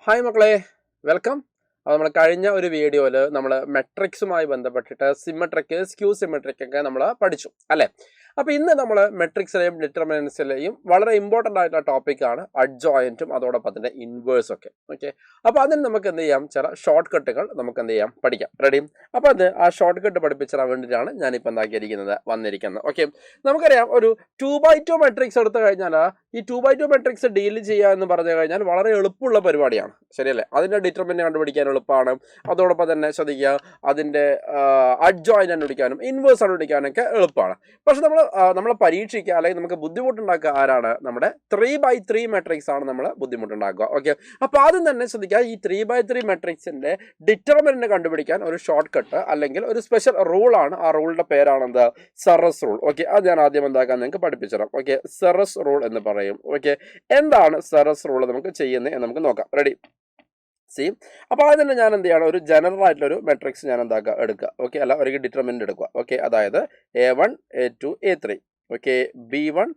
Hi മക്കളെ, welcome. അപ്പോൾ നമ്മൾ കഴിഞ്ഞ ഒരു വീഡിയോയിൽ നമ്മൾ മെട്രിക്സുമായി ബന്ധപ്പെട്ടിട്ട് സിമെട്രിക്, സ്ക്യൂ സിമെട്രിക് ഒക്കെ നമ്മൾ പഠിച്ചു അല്ലേ. അപ്പോൾ ഇന്ന് നമ്മൾ മെട്രിക്സിലെയും ഡിറ്റർമിനൻസിലെയും വളരെ ഇമ്പോർട്ടൻ്റ് ആയിട്ടുള്ള ടോപ്പിക്കാണ് അഡ്ജോയിൻറ്റും അതോടൊപ്പം തന്നെ ഇൻവേഴ്സും ഒക്കെ. ഓക്കെ, അപ്പോൾ അതിന് നമുക്ക് എന്ത് ചെയ്യാം, ചില ഷോർട്ട് കട്ടുകൾ നമുക്ക് എന്ത് ചെയ്യാം, പഠിക്കാം. റെഡി? അപ്പോൾ അത് ആ ഷോർട്ട് കട്ട് പഠിപ്പിച്ചാൽ വേണ്ടിയിട്ടാണ് ഞാനിപ്പോൾ വന്നിരിക്കുന്നത്. ഓക്കെ, നമുക്കറിയാം ഒരു 2x2 മെട്രിക്സ് എടുത്തു കഴിഞ്ഞാൽ ഈ 2x2 മെട്രിക്സ് ഡീൽ ചെയ്യുക എന്ന് പറഞ്ഞു കഴിഞ്ഞാൽ വളരെ എളുപ്പമുള്ള പരിപാടിയാണ്, ശരിയല്ലേ? അതിൻ്റെ ഡിറ്റർമിനന്റ് കണ്ടുപിടിക്കാൻ എളുപ്പമാണ്. അതോടൊപ്പം തന്നെ ശ്രദ്ധിക്കുക, അതിൻ്റെ അഡ്ജോയിന്റ് കണ്ടുപിടിക്കാനും ഇൻവേഴ്സ് കണ്ടുപിടിക്കാനൊക്കെ എളുപ്പമാണ്. പക്ഷെ നമ്മളെ പരീക്ഷിക്കുക അല്ലെങ്കിൽ നമുക്ക് ബുദ്ധിമുട്ടുണ്ടാക്കുക ആരാണ്? നമ്മുടെ 3x3 മെട്രിക്സ് ആണ് നമ്മൾ ബുദ്ധിമുട്ടുണ്ടാക്കുക. ഓക്കെ, അപ്പോൾ ആദ്യം തന്നെ ശ്രദ്ധിക്കുക, ഈ 3x3 മെട്രിക്സിന്റെ ഡിറ്റർമിനന്റ് കണ്ടുപിടിക്കാൻ ഒരു ഷോർട്ട് കട്ട് അല്ലെങ്കിൽ ഒരു സ്പെഷ്യൽ റൂളാണ്. ആ റൂളിന്റെ പേരാണെന്ത്? സെറസ് റൂൾ. ഓക്കെ, അത് ഞാൻ ആദ്യം എന്താക്കാൻ നിങ്ങൾക്ക് പഠിപ്പിച്ചു തരാം. ഓക്കെ, സെറസ് റൂൾ എന്ന് പറയും. ഓക്കെ, എന്താണ് സെറസ് റൂൾ നമുക്ക് ചെയ്യുന്നത് എന്ന് നമുക്ക് നോക്കാം. റെഡി? സി, അപ്പോൾ അതിൽ തന്നെ ഞാൻ എന്ത് ചെയ്യണം, ഒരു ജനറൽ ആയിട്ടുള്ളൊരു മെട്രിക്സ് ഞാൻ എന്താക്കുക, എടുക്കുക. ഓക്കെ, അല്ല ഒരു ഡിറ്റർമിനന്റ് എടുക്കുക. ഓക്കെ, അതായത് A1 A2 A3. Okay, B1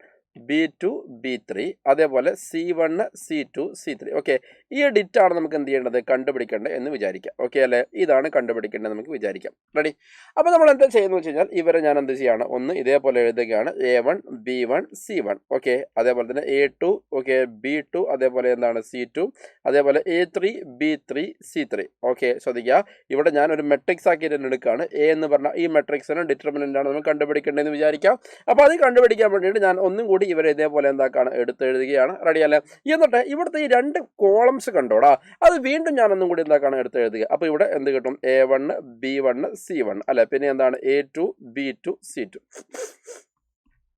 B2 B3, അതേപോലെ C1 C2 C3. ഓക്കെ, ഈ ഡിറ്റാണ് നമുക്ക് എന്ത് ചെയ്യേണ്ടത്, കണ്ടുപിടിക്കേണ്ടത് എന്ന് വിചാരിക്കാം. ഓക്കെ അല്ലേ, ഇതാണ് കണ്ടുപിടിക്കേണ്ടത് നമുക്ക് വിചാരിക്കാം. റെഡി? അപ്പോൾ നമ്മൾ എന്താ ചെയ്യുന്നത് വെച്ച് കഴിഞ്ഞാൽ, ഇവരെ ഞാൻ എന്ത് ചെയ്യാണ്, ഒന്ന് ഇതേപോലെ എഴുതുകയാണ്, A1 B1 C1. ഓക്കെ, അതേപോലെ തന്നെ A2 ഓക്കെ B2, അതേപോലെ എന്താണ് C2, അതേപോലെ A3 B3 C3. ഓക്കെ, ശ്രദ്ധിക്കുക, ഇവിടെ ഞാൻ ഒരു മെട്രിക്സ് ആക്കിയിട്ട് എടുക്കുകയാണ്. എ എന്ന് പറഞ്ഞാൽ ഈ മെട്രിക്സിന് ഡിറ്റർമിനന്റ് ആണ് നമ്മൾ കണ്ടുപിടിക്കേണ്ടതെന്ന് വിചാരിക്കാം. അപ്പോൾ അത് കണ്ടുപിടിക്കാൻ വേണ്ടിയിട്ട് ഞാൻ ഒന്നും കൂടി ഇവരെ ഇതേപോലെ എന്താക്കാണ്, എടുത്തെഴുതുകയാണ്. റെഡിയല്ലേ? എന്നിട്ട് ഇവിടുത്തെ ഈ രണ്ട് കോളംസ് കണ്ടോടാ, അത് വീണ്ടും ഞാൻ ഒന്നും കൂടി എന്താക്കാണ്, എടുത്തെഴുതുക. അപ്പോൾ ഇവിടെ എന്ത് കിട്ടും? A1 B1 C1 അല്ലെ, പിന്നെ എന്താണ് A2 B2 C2.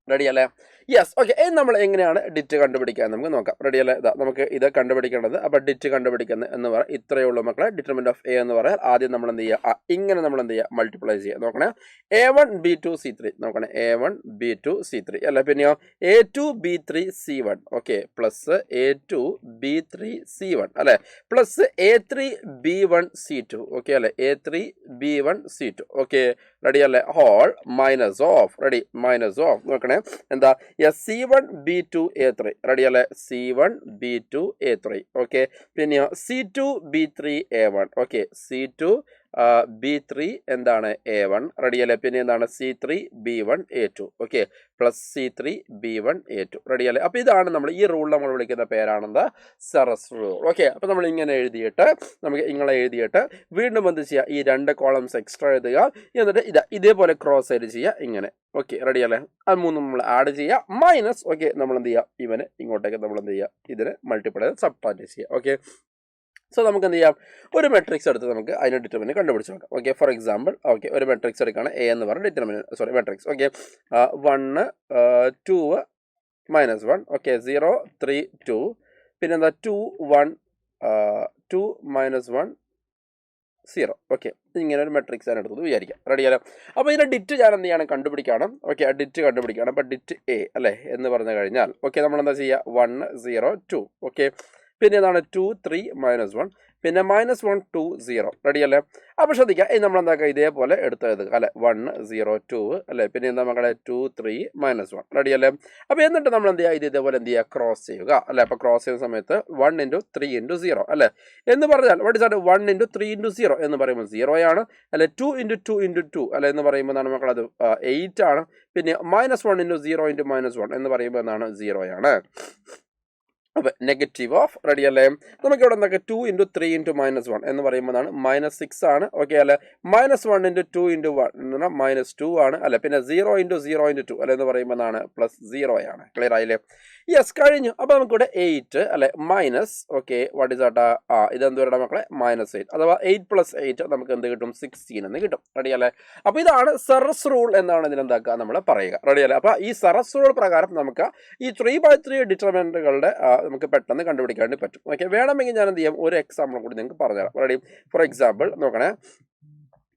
റെഡിയല്ലേ? യെസ്. ഓക്കെ, നമ്മൾ എങ്ങനെയാണ് ഡിറ്റ് കണ്ടുപിടിക്കുക നമുക്ക് നോക്കാം. റെഡിയല്ലേ? ഇതാ നമുക്ക് ഇത് കണ്ടുപിടിക്കേണ്ടത്. അപ്പോൾ ഡിറ്റ് കണ്ടുപിടിക്കുന്നത് എന്ന് പറയാം ഇത്രയേ ഉള്ളൂ മക്കളെ. ഡിറ്റർമിനന്റ് ഓഫ് എ എന്ന് പറയാൻ ആദ്യം നമ്മൾ എന്ത് ചെയ്യുക, ഇങ്ങനെ നമ്മൾ എന്ത് ചെയ്യുക, മൾട്ടിപ്ലൈ ചെയ്യുക. നോക്കണേ, A1 B2 C3. നോക്കണേ, A1 B2 C3 അല്ല, പിന്നെയോ A2 B3 C1. Okay, plus A2 B3 C1 അല്ലെ, plus A3 B1 C2. Okay അല്ലെ, A3 B1 C2. ഓക്കെ, റെഡിയല്ലേ? Whole minus of. Ready? Minus of. നോക്കണേ, എന്താ, C1 B2 A3. റെഡിയല്ലേ? C1 B2 A3. Okay, പിന്നെയോ C2 B3 A1. Okay, C2 B3 എന്താണ്, A1. റെഡിയല്ലേ? പിന്നെ എന്താണ്, C3 B1 A2. Okay, plus C3 B1 A2. റെഡിയല്ലേ? അപ്പോൾ ഇതാണ് നമ്മൾ ഈ റൂൾ നമ്മൾ വിളിക്കുന്ന പേരാണെന്ത്, സെറസ് റൂൾ. ഓക്കെ, അപ്പോൾ നമ്മൾ ഇങ്ങനെ എഴുതിയിട്ട് നമുക്ക് ഇങ്ങനെ എഴുതിയിട്ട് വീണ്ടും എന്ത് ചെയ്യുക, ഈ രണ്ട് കോളംസ് എക്സ്ട്രാ എഴുതുക. എന്നിട്ട് ഇതേപോലെ ക്രോസ് ആയിട്ട് ചെയ്യുക ഇങ്ങനെ. ഓക്കെ, റെഡിയല്ലേ? അത് മൂന്നും നമ്മൾ ആഡ് ചെയ്യുക, മൈനസ്. ഓക്കെ, നമ്മൾ എന്ത് ചെയ്യുക, ഇവന് ഇങ്ങോട്ടേക്ക് നമ്മൾ എന്ത് ചെയ്യുക, ഇതിന് മൾട്ടിപ്ലൈ ചെയ്ത് സബ്ട്രാക്ട് ചെയ്യുക. ഓക്കെ, സോ നമുക്ക് എന്ത് ചെയ്യാം, ഒരു മെട്രിക്സ് എടുത്ത് നമുക്ക് അതിൻ്റെ ഡിറ്റർമിനന്റ് കണ്ടുപിടിച്ച് നോക്കാം. ഓക്കെ, ഫോർ എക്സാമ്പിൾ, ഓക്കെ, ഒരു മെട്രിക്സ് എടുക്കുകയാണ്, എ എന്ന് പറഞ്ഞ ഡിറ്റർമിനന്റ് മെട്രിക്സ്. ഓക്കെ, 1 2 -1. ഓക്കെ, 0 3 2, പിന്നെന്താ 2 1 2 -1 0. ഓക്കെ, ഇങ്ങനെ ഒരു മെട്രിക്സ് ആണ് എടുത്തത് വിചാരിക്കാം. റെഡിയല്ലോ? അപ്പോൾ ഇതിൻ്റെ ഡിറ്റ് ഞാൻ എന്ത് ചെയ്യണം, കണ്ടുപിടിക്കണം. ഓക്കെ, ആ ഡിറ്റ് കണ്ടുപിടിക്കണം. അപ്പോൾ ഡിറ്റ് എ അല്ലേ എന്ന് പറഞ്ഞു കഴിഞ്ഞാൽ, ഓക്കെ, നമ്മൾ എന്താ ചെയ്യുക, 1 0 2. ഓക്കെ, പിന്നെ എന്താണ് 2 3 -1, പിന്നെ -1 2 0. റെഡിയല്ലേ? അപ്പോൾ ശ്രദ്ധിക്കുക, നമ്മൾ എന്താക്കുക, ഇതേപോലെ എടുത്തെഴുതുക അല്ലെ, 1 0 2 അല്ലെ, പിന്നെ എന്താ മക്കളെ 2 3 -1. റെഡിയല്ലേ? അപ്പോൾ എന്നിട്ട് നമ്മൾ എന്ത് ചെയ്യുക, ഇതേപോലെ എന്ത് ചെയ്യുക, ക്രോസ് ചെയ്യുക അല്ലെ. അപ്പോൾ ക്രോസ് ചെയ്യുന്ന സമയത്ത് 1 × 3 × 0 അല്ലെ എന്ന് പറഞ്ഞാൽ വാട്ട് ഇസ് ദാറ്റ്, 1 × 3 × 0 എന്ന് പറയുമ്പോൾ 0 ആണ് അല്ലെ. 2 × 2 × 2 അല്ലെ എന്ന് പറയുമ്പോൾ എന്താണ് മക്കൾ, അത് 8 ആണ്. പിന്നെ -1 × 0 × -1 എന്ന് പറയുമ്പോൾ എന്താണ്, 0 ആണ്. അപ്പോൾ നെഗറ്റീവ് ഓഫ്. റെഡിയല്ലേ? നമുക്കിവിടെ എന്തൊക്കെ 2 × 3 × -1 എന്ന് പറയുമ്പോൾ -6 ആണ്. ഓക്കെ അല്ലെ, -1 × 2 × 1 എന്ന് പറഞ്ഞാൽ -2 ആണ് അല്ലെ, പിന്നെ 0 × 0 × 2 അല്ലെ എന്ന് പറയുമ്പോൾ +0 ആണ്. ക്ലിയർ ആയില്ലേ? യെസ്, കഴിഞ്ഞു. അപ്പോൾ നമുക്കിവിടെ 8 അല്ലെ minus. Okay, what is that, ഇതെന്ത് വരണം മക്കളെ, -8 അഥവാ 8 + 8 നമുക്ക് എന്ത് കിട്ടും, 16 എന്ന് കിട്ടും. റെഡിയല്ലേ? അപ്പോൾ ഇതാണ് സെറസ് റൂൾ എന്നാണ് ഇതിനെന്താക്കുക നമ്മൾ പറയുക. റെഡിയല്ലേ? അപ്പോൾ ഈ സെറസ് റൂൾ പ്രകാരം നമുക്ക് ഈ 3x3 ഡിറ്റർമിനന്റുകളുടെ നമുക്ക് പെട്ടെന്ന് കണ്ടുപിടിക്കാൻ വേണ്ടി പറ്റും. ഓക്കെ, വേണമെങ്കിൽ ഞാൻ എന്ത് ചെയ്യാം, ഒരു എക്സാമ്പിൾ കൂടി നിങ്ങൾക്ക് പറഞ്ഞുതരാം. റെഡി? ഫോർ എക്സാമ്പിൾ നോക്കണേ,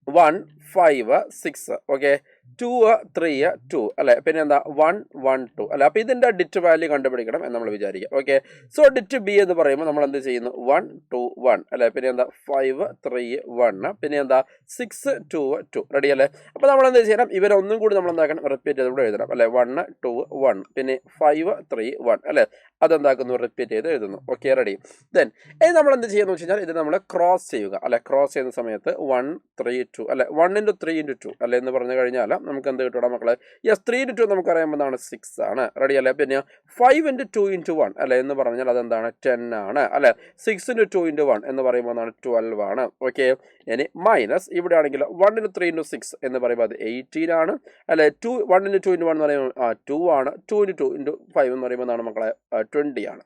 1 5 6. ഓക്കെ, 2 3 2 അല്ലെ, പിന്നെ എന്താ 1 1 2 അല്ലെ. അപ്പോൾ ഇതിന്റെ ഡിറ്റ് വാല്യൂ കണ്ടുപിടിക്കണം എന്ന് നമ്മൾ വിചാരിക്കുക. ഓക്കെ, സോ ഡിറ്റ് ബി എന്ന് പറയുമ്പോൾ നമ്മൾ എന്ത് ചെയ്യുന്നു 1 2 1 അല്ലെ, പിന്നെ എന്താ 5 3 1, പിന്നെ എന്താ 6 2 2. റെഡി അല്ലേ? അപ്പോൾ നമ്മൾ എന്ത് ചെയ്യണം, ഇവരൊന്നും കൂടി നമ്മൾ എന്താക്കണം, റിപ്പീറ്റ് ചെയ്ത് ഇവിടെ എഴുതണം അല്ലെ. 1 2 1 പിന്നെ 5 3 1 അല്ലെ, അതെന്താക്കുന്നു, റിപ്പീറ്റ് ചെയ്ത് എഴുതുന്നു. Okay, ready. ദെൻ ഇനി നമ്മൾ എന്ത് ചെയ്യുന്നു വെച്ച് കഴിഞ്ഞാൽ ഇത് നമ്മൾ ക്രോസ് ചെയ്യുക അല്ലെ. ക്രോസ് ചെയ്യുന്ന സമയത്ത് 1 3 2 അല്ലെ, 1 × 3 × 2 അല്ലെ എന്ന് പറഞ്ഞു കഴിഞ്ഞാൽ നമുക്ക് എന്ത് കിട്ടണം മക്കളെ? യെസ്, 3 × 2 നമുക്ക് അറിയാമെന്നാണ് 6 ആണ്. റെഡി അല്ലേ? പിന്നെ 5 × 2 × 1 അല്ലെ എന്ന് പറഞ്ഞാൽ അതെന്താണ്, 10 ആണ് അല്ലെ. 6 × 2 × 1 എന്ന് പറയുമ്പോൾ 12 ആണ്. ഓക്കെ, ഇനി മൈനസ് ഇവിടെ ആണെങ്കിൽ 1 × 3 × 6 എന്ന് പറയുമ്പോൾ അത് 18 ആണ് അല്ലെ. 1 × 2 × 1 എന്ന് പറയുമ്പോൾ 2 ആണ്. 2 × 2 × 5 എന്ന് പറയുമ്പോൾ എന്താണ് മക്കളെ, 20 ആണ്.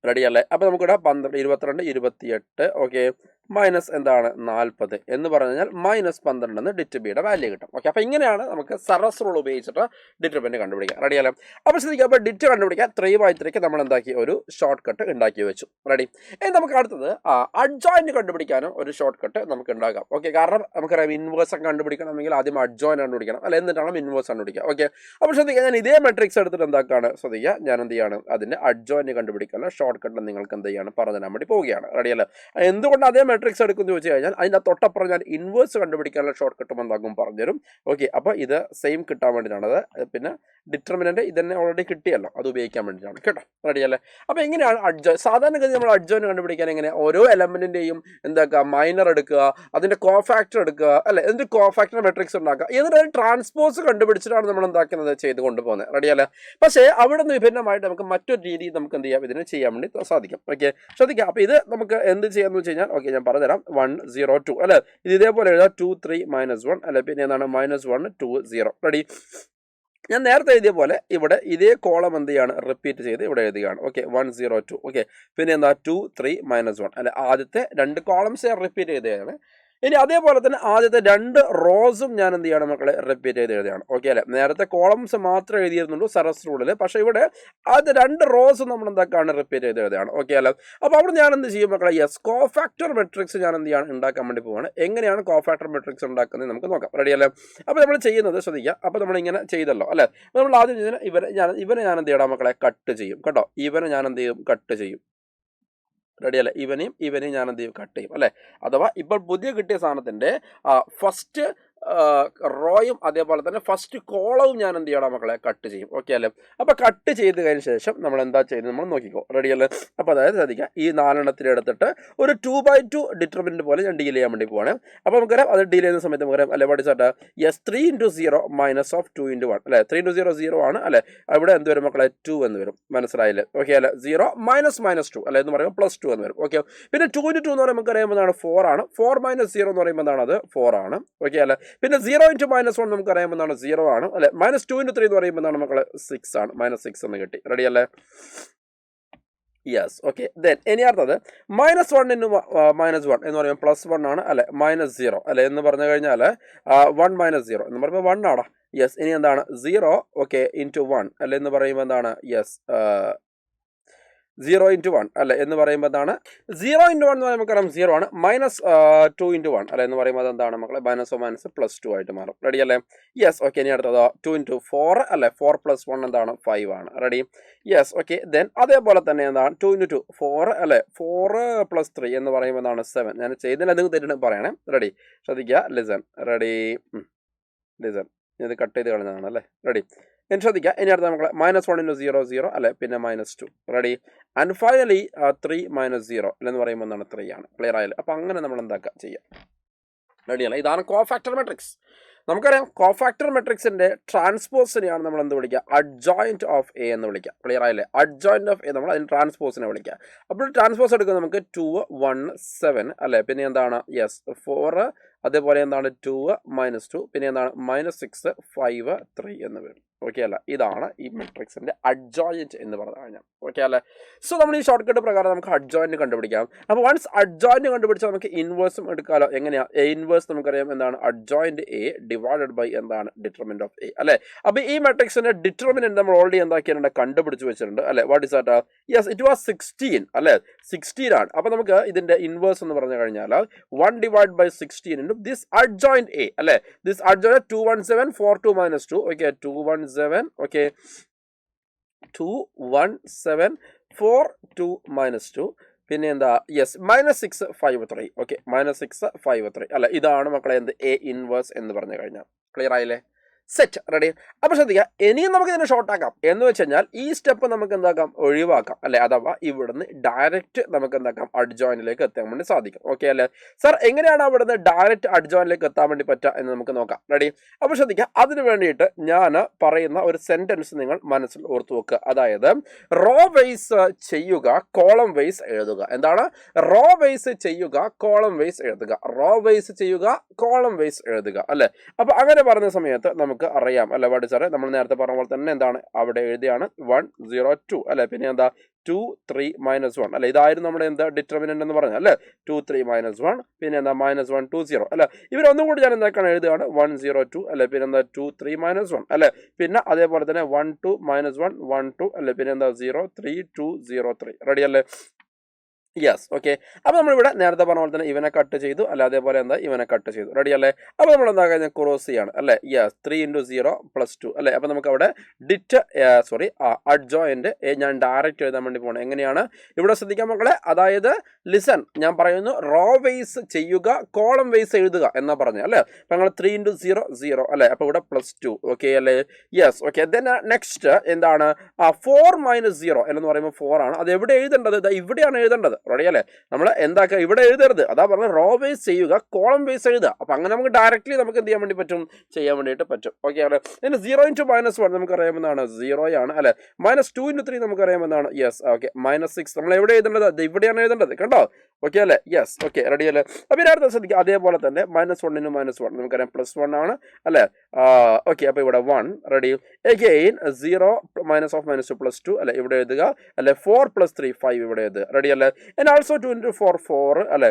റെഡി അല്ലേ? അപ്പോൾ നമുക്കിവിടെ 12 22 28 ഓക്കെ മൈനസ് എന്താണ് 40 എന്ന് പറഞ്ഞു കഴിഞ്ഞാൽ -12 എന്ന് ഡിറ്റ് ബിയുടെ വാല്യൂ കിട്ടും. ഓക്കെ, അപ്പോൾ ഇങ്ങനെയാണ് നമുക്ക് സറസ് റൂൾ ഉപയോഗിച്ചിട്ട് ഡിറ്റർമിനന്റ് കണ്ടുപിടിക്കുക. റെഡി അല്ലേ? അപ്പോൾ ശ്രദ്ധിക്കുക, അപ്പോൾ ഡിറ്റ് കണ്ടുപിടിക്കാൻ 3/3 നമ്മൾ എന്താക്കി, ഒരു ഷോർട്ട് കട്ട് ഉണ്ടാക്കി വെച്ചു. റെഡി. ഇനി നമുക്ക് അടുത്തത് അഡ്ജോയിന്റ് കണ്ടുപിടിക്കാനും ഒരു ഷോർട്ട് കട്ട് നമുക്ക് ഉണ്ടാക്കാം. ഓക്കെ, കാരണം നമുക്കറിയാം ഇൻവേഴ്സ് ഒക്കെ കണ്ടുപിടിക്കണമെങ്കിൽ ആദ്യം അഡ്ജോയിന്റ് കണ്ടുപിടിക്കണം അല്ലെ, എന്നിട്ടാണ് ഇൻവേഴ്സ് കണ്ടുപിടിക്കുക. ഓക്കെ, അപ്പോൾ ശ്രദ്ധിക്കുക, ഞാൻ ഇതേ മെട്രിക്സ് എടുത്തിട്ട് എന്താക്കാണ്, ശ്രദ്ധിക്കുക, ഞാൻ എന്ത് ചെയ്യാണ്, അതിന്റെ അഡ്ജോയിന്റ് കണ്ടുപിടിക്കാനുള്ള ഷോർട്ട് കട്ട് നിങ്ങൾക്ക് എന്ത് ചെയ്യാണ്, പറഞ്ഞു തരാൻ വേണ്ടി പോവുകയാണ്. റെഡി അല്ലേ? എന്തുകൊണ്ട് അതേ മെട്രിക്സ് എടുക്കുന്നു ചോദിച്ചു കഴിഞ്ഞാൽ അതിൻ്റെ തൊട്ടപ്പുറം ഞാൻ ഇൻവേഴ്സ് കണ്ടുപിടിക്കാനുള്ള ഷോർട്ട് കട്ടും എന്താകും പറഞ്ഞുതരും. ഓക്കെ, അപ്പോൾ ഇത് സെയിം കിട്ടാൻ വേണ്ടിയിട്ടാണത്. പിന്നെ ഡിറ്റർമിനന്റ് ഇതന്നെ ഓൾറെഡി കിട്ടിയല്ലോ, അത് ഉപയോഗിക്കാൻ വേണ്ടിയിട്ടാണ് കേട്ടോ. റെഡി അല്ലേ? അപ്പോൾ എങ്ങനെയാണ് സാധാരണഗതി നമ്മൾ അഡ്ജോയിന്റ് കണ്ടുപിടിക്കാൻ എങ്ങനെ, ഓരോ എലമെന്റിന്റെയും എന്താക്കുക, മൈനർ എടുക്കുക, അതിന്റെ കോഫാക്ടർ എടുക്കുക അല്ലെ, എന്നിട്ട് കോഫാക്ടർ മെട്രിക്സ് ഉണ്ടാക്കുക, എന്നിട്ട് ട്രാൻസ്പോസ് കണ്ടുപിടിച്ചിട്ടാണ് നമ്മൾ എന്താക്കുന്നത്, ചെയ്ത് കൊണ്ടുപോകുന്നത്. റെഡി അല്ലേ? പക്ഷേ അവിടെ നിന്ന് വിഭിന്നമായിട്ട് നമുക്ക് മറ്റൊരു രീതി നമുക്ക് എന്ത് ചെയ്യാം, ഇതിന് ചെയ്യാൻ വേണ്ടി സാധിക്കും. ഓക്കെ, ശ്രദ്ധിക്കുക. അപ്പോൾ ഇത് നമുക്ക് എന്ത് ചെയ്യാന്ന് വെച്ച് കഴിഞ്ഞാൽ, ഓക്കെ ഞാൻ പറഞ്ഞുതരാം. 1 0 2 അല്ലെ, ഇത് ഇതേപോലെ എഴുതാം. 2 3 -1 അല്ലെ, പിന്നെ എന്താണ് -1 2 0. റെഡി. ഞാൻ നേരത്തെ എഴുതിയ പോലെ ഇവിടെ ഇതേ കോളം എന്ത് ചെയ്യാണ്, റിപ്പീറ്റ് ചെയ്ത് ഇവിടെ എഴുതുകയാണ്. ഓക്കെ, 1 0 2 ഓക്കെ, പിന്നെ എന്താ 2 3 -1 അല്ലെ, ആദ്യത്തെ 2 കോളംസ് റിപ്പീറ്റ് ചെയ്തതാണ്. ഇനി അതേപോലെ തന്നെ ആദ്യത്തെ 2 റോസും ഞാൻ എന്ത് ചെയ്യണം മക്കളെ, റിപ്പീറ്റ് ചെയ്ത് എഴുതുകയാണ്. ഓക്കെ അല്ലെ, നേരത്തെ കോളംസ് മാത്രം എഴുതിയിരുന്നുള്ളൂ സറസ് റൂളിൽ, പക്ഷേ ഇവിടെ ആദ്യത്തെ 2 റോസും നമ്മൾ എന്താക്കാണ്, റിപ്പീറ്റ് ചെയ്ത് എഴുതുകയാണ്. ഓക്കെ അല്ലെ? അപ്പോൾ അവിടെ ഞാൻ എന്ത് ചെയ്യും മക്കളെ, യെസ്, കോഫാക്ടർ മെട്രിക്സ് ഞാൻ എന്ത് ചെയ്യാണ്, ഉണ്ടാക്കാൻ വേണ്ടി പോവാണ്. എങ്ങനെയാണ് കോഫാക്ടർ മെട്രിക്സ് ഉണ്ടാക്കുന്നത് നമുക്ക് നോക്കാം. റെഡി അല്ലേ? അപ്പോൾ നമ്മൾ ചെയ്യുന്നത് ശ്രദ്ധിക്കുക. അപ്പോൾ നമ്മൾ ഇങ്ങനെ ചെയ്തല്ലോ അല്ലെ, നമ്മൾ ആദ്യം ചെയ്യുന്നത് ഇവനെ ഞാൻ എന്ത് ചെയ്യണം മക്കളെ, കട്ട് ചെയ്യും കേട്ടോ. ഇവനെ ഞാൻ എന്ത് ചെയ്യും, കട്ട് ചെയ്യും. റെഡി അല്ലേ? ഇവനെയും ഞാൻ എന്ത് ചെയ്യും, കട്ട് ചെയ്യും അല്ലെ. അഥവാ ഇപ്പോൾ പുതിയ കിട്ടിയ സാധനത്തിന്റെ ഫസ്റ്റ് റോയും അതേപോലെ തന്നെ ഫസ്റ്റ് കോളവും ഞാൻ എന്ത് ചെയ്യണം മക്കളെ, കട്ട് ചെയ്യും. ഓക്കെ അല്ലേ? അപ്പോൾ കട്ട് ചെയ്ത് കഴിഞ്ഞ ശേഷം നമ്മൾ എന്താ ചെയ്യുന്നത് നമ്മൾ നോക്കിക്കോ. റെഡി അല്ലേ? അപ്പോൾ അതായത് ശ്രദ്ധിക്കുക, ഈ 4 എടുത്തിട്ട് ഒരു 2/2 ഡിറ്റർമിനന്റ് പോലെ ഞാൻ ഡീൽ ചെയ്യാൻ വേണ്ടി പോവാണ്. അപ്പോൾ നമുക്കറിയാം അത് ഡീൽ ചെയ്യുന്ന സമയത്ത് നമുക്കറിയാം അല്ലെ, വാട്ട് ഇസ് ദാറ്റ്, യെസ് 3 × 0 -2 × 1 അല്ലെ. 3 × 0 0 ആണ് അല്ലെ, അവിടെ എന്ത് വരും മക്കളെ, 2 എന്ന് വരും. മനസ്സിലായില്ലേ? ഓക്കെ അല്ലെ? 0 -2 അല്ലെ എന്ന് പറയുമ്പോൾ +2 എന്ന് വരും. ഓക്കെ, പിന്നെ 2 × 2 എന്ന് പറയുമ്പോൾ നമുക്കറിയാം എന്താണ്, 4 ആണ്. 4 - 0 എന്ന് പറയുമ്പോൾ എന്താണ്, അത് 4 ആണ്. ഓക്കെ അല്ലെ? പിന്നെ 0 × -1 നമുക്ക് അറിയാമെന്നാണ് 0 ആണ് അല്ലെ. -2 × 3 എന്ന് പറയുമ്പോൾ എന്താണ് മക്കളെ, 6 ആണ്. -6 എന്ന് കിട്ടി. റെഡി അല്ലേ? യെസ്. ഓക്കെ, ദെൻ ഇനി അടുത്തത് -1 × -1 എന്ന് പറയുമ്പോൾ +1 ആണ് അല്ലെ. -0 അല്ലെ എന്ന് പറഞ്ഞു കഴിഞ്ഞാൽ 1 - 0 എന്ന് പറയുമ്പോൾ 1 ആടാ. യെസ്, ഇനി എന്താണ് 0 ഓക്കെ × 1 അല്ലെ എന്ന് പറയുമ്പോൾ എന്താണ്, യെസ് 0 × 1 അല്ലെ എന്ന് പറയുമ്പോൾ എന്താണ്, 0 × 1 എന്ന് പറയുമ്പോൾ നമുക്കറിയാം 0 ആണ്. -2 × 1 അല്ലെ എന്ന് പറയുമ്പോൾ അതെന്താണ് മക്കളെ, -+2 ആയിട്ട് മാറും. റെഡി അല്ലേ? യെസ്. ഓക്കെ, ഇനി അടുത്തത് 2 × 4 അല്ലെ, 4 + 1 എന്താണ്, 5 ആണ്. റെഡി? യെസ്. ഓക്കെ, ദെൻ അതേപോലെ തന്നെ എന്താണ് 2 × 2 4 അല്ലെ, 4 + 3 എന്ന് പറയുമ്പോൾ എന്താണ് 7. ഞാൻ ചെയ്തതിന് എന്തെങ്കിലും തെറ്റിട്ട് പറയണേ. റെഡി? ശ്രദ്ധിക്കുക, ലിസൺ. റെഡി? ലിസൺ, ഇത് കട്ട് ചെയ്ത് കളഞ്ഞതാണ് അല്ലേ. റെഡി? ഇനി ശ്രദ്ധിക്കുക, ഇനി അടുത്ത നമുക്ക് -1 × 0 0 അല്ലെ, പിന്നെ -2. റെഡി? ആൻഡ് ഫൈനലി 3 - 0 എന്ന് പറയുമ്പോൾ എന്താണ്, 3 ആണ്. ക്ലിയർ ആയാലും? അപ്പോൾ അങ്ങനെ നമ്മൾ എന്താക്കുക ചെയ്യാം. റെഡി അല്ലേ? ഇതാണ് കോഫാക്ടർ മെട്രിക്സ്. നമുക്കറിയാം കോഫാക്ടർ മെട്രിക്സിന്റെ ട്രാൻസ്പോസിനെയാണ് നമ്മൾ എന്ത് വിളിക്കുക, അഡ്ജോയിന്റ് ഓഫ് എ എന്ന് വിളിക്കുക. ക്ലിയർ ആയില്ലേ? അഡ്ജോയിന്റ് ഓഫ് എ നമ്മൾ അതിന് ട്രാൻസ്പോസിനെ വിളിക്കുക. അപ്പോൾ ട്രാൻസ്പോസ് എടുക്കുന്നത് നമുക്ക് 2 1 7 അല്ലെ, പിന്നെ എന്താണ്, യെസ് 4 അതേപോലെ എന്താണ് 2 - 2 പിന്നെ എന്താണ് -6 5 3 എന്ന് വരും. ഓക്കെ അല്ല, ഇതാണ് ഈ മെട്രിക്സിന്റെ അഡ്ജോയിന്റ് എന്ന് പറഞ്ഞു കഴിഞ്ഞാൽ. ഓക്കെ അല്ലേ? സോ നമ്മൾ ഈ ഷോർട്ട് കട്ട് പ്രകാരം നമുക്ക് അഡ്ജോയിന്റ് കണ്ടുപിടിക്കാം. അപ്പോൾ വൺസ് അഡ്ജോയിന്റ് കണ്ടുപിടിച്ചാൽ നമുക്ക് ഇൻവേഴ്സും എടുക്കാമല്ലോ. എങ്ങനെയാ? എ ഇൻവേഴ്സ് നമുക്കറിയാം എന്താണ്? അഡ്ജോയിന്റ് എ ഡിവൈഡഡ് ബൈ എന്താണ്? ഡിറ്റർമിനന്റ് ഓഫ് എ അല്ലേ? അപ്പോൾ ഈ മെട്രിക്സിന്റെ ഡിറ്റർമിനന്റ് നമ്മൾ ഓൾറെഡി എന്താക്കിയിട്ടുണ്ട്? കണ്ടുപിടിച്ച് വെച്ചിട്ടുണ്ട് അല്ലേ? What is that? Yes, it was 16 അല്ലേ? 16 ആണ്. അപ്പോൾ നമുക്ക് ഇതിന്റെ ഇൻവേഴ്സ് എന്ന് പറഞ്ഞു കഴിഞ്ഞാൽ 1 divide by 16 into this adjoint A അല്ലേ? This adjoint 217 42 minus 2. Okay, 217. Okay, 217 42 minus 2. പിന്നെ എന്താ? യെസ്, -653. ഓക്കെ, -653 അല്ല, ഇതാണ് മക്കളെ എന്ത്? എ ഇൻവേഴ്സ് എന്ന് പറഞ്ഞു കഴിഞ്ഞാൽ. ക്ലിയർ ആയില്ലേ? Set, ready. അപ്പോൾ ശ്രദ്ധിക്കുക, ഇനിയും നമുക്ക് ഇതിനെ ഷോർട്ട് ആക്കാം. എന്ന് വെച്ച് കഴിഞ്ഞാൽ ഈ സ്റ്റെപ്പ് നമുക്ക് എന്താക്കാം? ഒഴിവാക്കാം അല്ലെ? അഥവാ ഇവിടുന്ന് ഡയറക്റ്റ് നമുക്ക് എന്താക്കാം? അഡ്ജോയിന്റിലേക്ക് എത്താൻ വേണ്ടി സാധിക്കും. ഓക്കെ അല്ലേ? സാർ, എങ്ങനെയാണ് അവിടുന്ന് ഡയറക്റ്റ് അഡ്ജോയിന്റിലേക്ക് എത്താൻ വേണ്ടി പറ്റുക എന്ന് നമുക്ക് നോക്കാം. റെഡി? അപ്പോൾ ശ്രദ്ധിക്കുക, അതിന് വേണ്ടിയിട്ട് ഞാൻ പറയുന്ന ഒരു സെന്റൻസ് നിങ്ങൾ മനസ്സിൽ ഓർത്തു വെക്കുക. അതായത് റോ വൈസ് ചെയ്യുക, കോളം വൈസ് എഴുതുക. എന്താണ്? റോ വൈസ് ചെയ്യുക, കോളം വൈസ് എഴുതുക. റോ വൈസ് ചെയ്യുക, കോളം വൈസ് എഴുതുക അല്ലെ? അപ്പോൾ അങ്ങനെ പറയുന്ന സമയത്ത് നമുക്ക് അറിയാം അല്ലെ? വാട്ട് സാറേ, നമ്മൾ നേരത്തെ പറഞ്ഞ പോലെ തന്നെ എന്താണ് അവിടെ എഴുതിയാണ് 102 അല്ലെ? പിന്നെ എന്താ? 2 3 -1 അല്ലെ? ഇതായിരുന്നു നമ്മുടെ എന്താ ഡിറ്റർമിനന്റ് എന്ന് പറഞ്ഞാൽ അല്ലെ? 2 3 -1 പിന്നെ എന്താ? -120 അല്ലെ? ഇവരൊന്നും കൂടി ഞാൻ എന്താക്കാണ് എഴുതുകയാണ് 102 അല്ലെ? പിന്നെ എന്താ? 2 3 -1 അല്ലെ? പിന്നെ അതേപോലെ തന്നെ 1 2 -1 1 2 അല്ലെ? പിന്നെ എന്താ? 0 3 2 0 3. റെഡി അല്ലേ? Yes, okay. അപ്പോൾ നമ്മളിവിടെ നേരത്തെ പറഞ്ഞ പോലെ തന്നെ ഇവനെ കട്ട് ചെയ്തു അല്ലെ? അതേപോലെ എന്താ? ഇവനെ കട്ട് ചെയ്തു. റെഡി അല്ലേ? അപ്പോൾ നമ്മൾ എന്താ കഴിഞ്ഞാൽ ക്രോസ് ചെയ്യാണ് അല്ലെ? യെസ്, 3 × 0 + 2 അല്ലെ? അപ്പോൾ നമുക്ക് അവിടെ അഡ്ജോയിന്റ് ഞാൻ ഡയറക്റ്റ് എഴുതാൻ വേണ്ടി പോകണം. എങ്ങനെയാണ്? ഇവിടെ ശ്രദ്ധിക്കാൻ മക്കളെ, അതായത് ലിസൺ, ഞാൻ പറയുന്നു റോ വൈസ് ചെയ്യുക, കോളം വൈസ് എഴുതുക എന്നാ പറഞ്ഞു അല്ലേ? അപ്പോൾ ഞങ്ങൾ 3 × 0 0 അല്ലെ? അപ്പോൾ ഇവിടെ +2. ഓക്കെ അല്ലേ? Yes, okay. ദെൻ നെക്സ്റ്റ് എന്താണ്? 4 - 0 എന്ന് പറയുമ്പോൾ 4 ആണ്. അത് എവിടെ എഴുതേണ്ടത്? ഇവിടെയാണ് എഴുതേണ്ടത്. റെഡി അല്ലേ? നമ്മൾ എന്താക്കുക? ഇവിടെ എഴുതരുത്. അതാ പറഞ്ഞ റോ വൈസ് ചെയ്യുക, കോളം വൈസ് എഴുതുക. അപ്പൊ അങ്ങനെ നമുക്ക് ഡയറക്റ്റ്ലി നമുക്ക് എന്ത് ചെയ്യാൻ വേണ്ടി പറ്റും? ചെയ്യാൻ വേണ്ടിയിട്ട് പറ്റും. ഓക്കെ അല്ലേ? പിന്നെ 0 × -1 നമുക്ക് അറിയാമെന്നാണ് 0 ആണ് അല്ലെ? -2 × 3 നമുക്ക് അറിയാമെന്നാണ്. Yes, okay. -6 നമ്മൾ എവിടെ എഴുതേണ്ടത്? ഇവിടെയാണ് എഴുതേണ്ടത്. കണ്ടോ? ഓക്കെ അല്ലേ? Yes, okay. റെഡി അല്ലേ? അപ്പോൾ ഇതിനടുത്ത് ശ്രദ്ധിക്കുക, അതേപോലെ തന്നെ -1 × -1 നമുക്കറിയാം +1 ആണ് അല്ലെ? ഓക്കെ. അപ്പോൾ ഇവിടെ 1. റെഡി? അഗെയിൻ 0 -2 +2 അല്ലെ? ഇവിടെ എഴുതുക അല്ലെ? 4 + 3 5 ഇവിടെ എഴുതുക. റെഡി അല്ലേ? And also 2 × 4 4 അല്ലെ?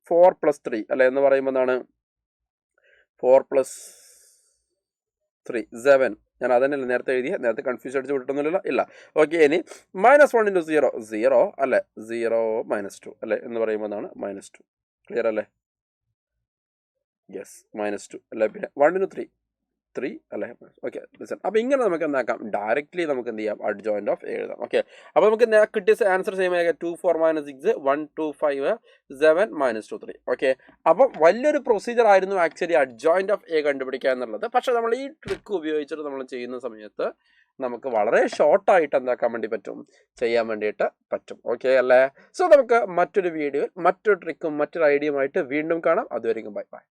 4 + 3 അല്ലെ? എന്ന് പറയുമ്പോൾ എന്താണ്? 4 + 3 7. ഞാൻ അതന്നെയല്ല നേരത്തെ എഴുതിയ, നേരത്തെ കൺഫ്യൂസ് അടിച്ച് വിട്ടിട്ടൊന്നുമില്ല. ഇല്ല. ഓക്കെ. ഇനി -1 × 0 0 അല്ലെ? 0 -2 അല്ലെ? എന്ന് പറയുമ്പോൾ എന്താണ്? -2. ക്ലിയർ അല്ലേ? യെസ്, -2 അല്ലെ? പിന്നെ 1 × 3 3 അല്ലേ? Okay, listen. അപ്പോൾ ഇങ്ങനെ നമുക്ക് എന്താക്കാം? ഡയറക്റ്റ്ലി നമുക്ക് എന്ത് ചെയ്യാം? അഡ്ജോയിന്റ് ഓഫ് എഴുതാം. ഓക്കെ. അപ്പോൾ നമുക്ക് കിട്ടിയ ആൻസർ സെയിം ആയിരിക്കും. 2 4 -6 1 2 5 7 -2 3. ഓക്കെ. അപ്പം വലിയൊരു പ്രൊസീജിയർ ആയിരുന്നു ആക്ച്വലി അഡ്ജോയിന്റ് ഓഫ് എ കണ്ടുപിടിക്കുക എന്നുള്ളത്. പക്ഷെ നമ്മൾ ഈ ട്രിക്ക് ഉപയോഗിച്ചിട്ട് നമ്മൾ ചെയ്യുന്ന സമയത്ത് നമുക്ക് വളരെ ഷോർട്ടായിട്ട് എന്താക്കാൻ വേണ്ടി പറ്റും? ചെയ്യാൻ വേണ്ടിയിട്ട് പറ്റും. ഓക്കെ അല്ലേ? സോ നമുക്ക് മറ്റൊരു വീഡിയോയിൽ മറ്റൊരു ട്രിക്കും മറ്റൊരു ഐഡിയയുമായിട്ട് വീണ്ടും കാണാം. അതുവരെയും ബൈ ബൈ.